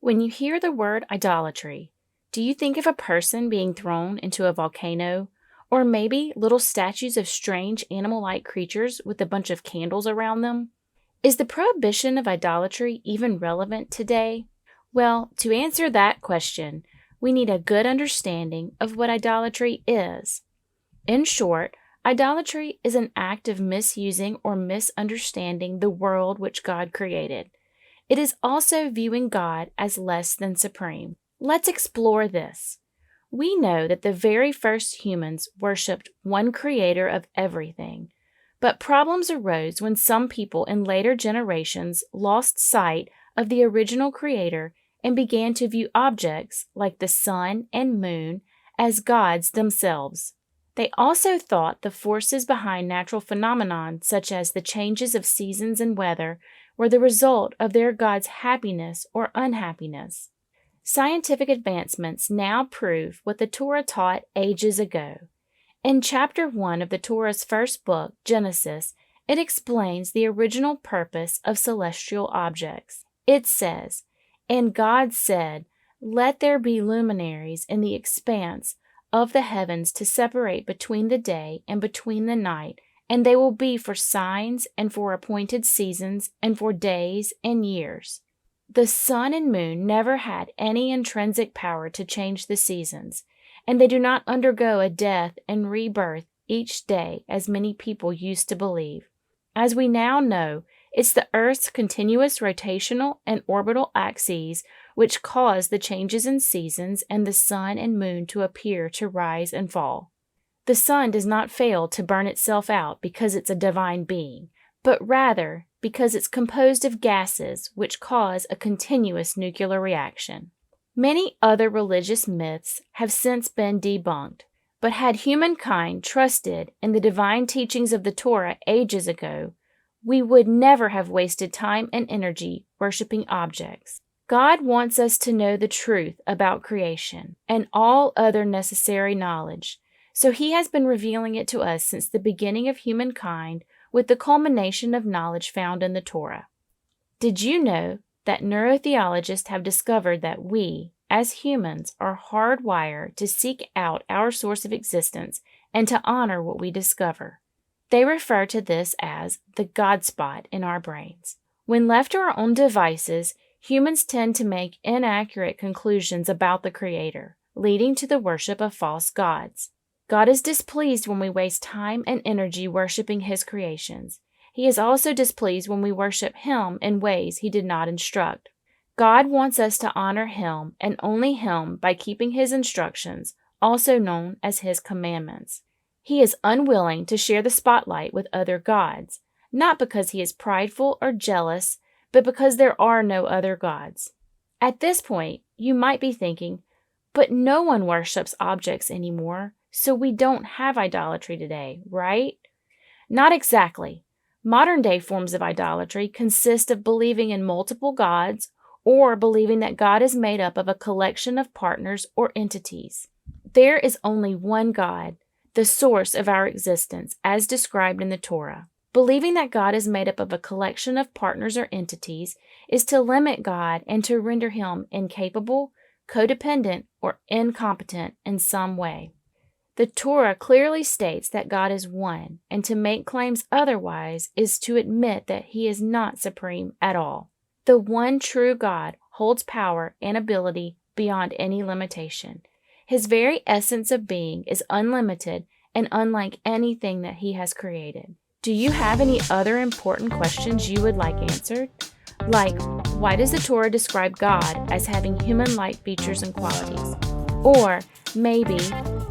When you hear the word idolatry, do you think of a person being thrown into a volcano, or maybe little statues of strange animal-like creatures with a bunch of candles around them? Is the prohibition of idolatry even relevant today? Well, to answer that question, we need a good understanding of what idolatry is. In short, idolatry is an act of misusing or misunderstanding the world which God created. It is also viewing God as less than supreme. Let's explore this. We know that the very first humans worshipped one creator of everything, but problems arose when some people in later generations lost sight of the original creator and began to view objects like the sun and moon as gods themselves. They also thought the forces behind natural phenomena, such as the changes of seasons and weather, were the result of their god's happiness or unhappiness. Scientific advancements now prove what the Torah taught ages ago. In chapter 1 of the Torah's first book, Genesis, it explains the original purpose of celestial objects. It says, "And God said, Let there be luminaries in the expanse of the heavens to separate between the day and between the night, and they will be for signs and for appointed seasons and for days and years." The sun and moon never had any intrinsic power to change the seasons, and they do not undergo a death and rebirth each day as many people used to believe. As we now know, it's the Earth's continuous rotational and orbital axes which cause the changes in seasons and the sun and moon to appear to rise and fall. The sun does not fail to burn itself out because it's a divine being, but rather because it's composed of gases which cause a continuous nuclear reaction. Many other religious myths have since been debunked, but had humankind trusted in the divine teachings of the Torah ages ago, we would never have wasted time and energy worshiping objects. God wants us to know the truth about creation and all other necessary knowledge, so He has been revealing it to us since the beginning of humankind with the culmination of knowledge found in the Torah. Did you know that neurotheologists have discovered that we, as humans, are hardwired to seek out our source of existence and to honor what we discover? They refer to this as the God spot in our brains. When left to our own devices, humans tend to make inaccurate conclusions about the Creator, leading to the worship of false gods. God is displeased when we waste time and energy worshiping His creations. He is also displeased when we worship Him in ways He did not instruct. God wants us to honor Him and only Him by keeping His instructions, also known as His commandments. He is unwilling to share the spotlight with other gods, not because He is prideful or jealous, but because there are no other gods. At this point, you might be thinking, but no one worships objects anymore, so we don't have idolatry today, right? Not exactly. Modern-day forms of idolatry consist of believing in multiple gods or believing that God is made up of a collection of partners or entities. There is only one God, the source of our existence, as described in the Torah. Believing that God is made up of a collection of partners or entities is to limit God and to render Him incapable, codependent, or incompetent in some way. The Torah clearly states that God is one, and to make claims otherwise is to admit that He is not supreme at all. The one true God holds power and ability beyond any limitation. His very essence of being is unlimited and unlike anything that He has created. Do you have any other important questions you would like answered? Like, why does the Torah describe God as having human-like features and qualities? Or maybe,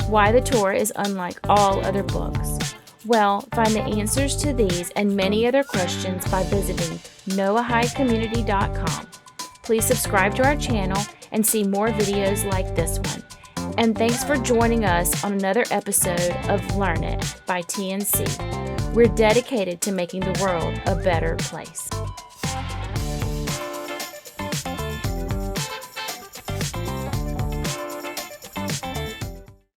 why the Torah is unlike all other books? Well, find the answers to these and many other questions by visiting noahighcommunity.com. Please subscribe to our channel and see more videos like this one. And thanks for joining us on another episode of Learn It by TNC. We're dedicated to making the world a better place.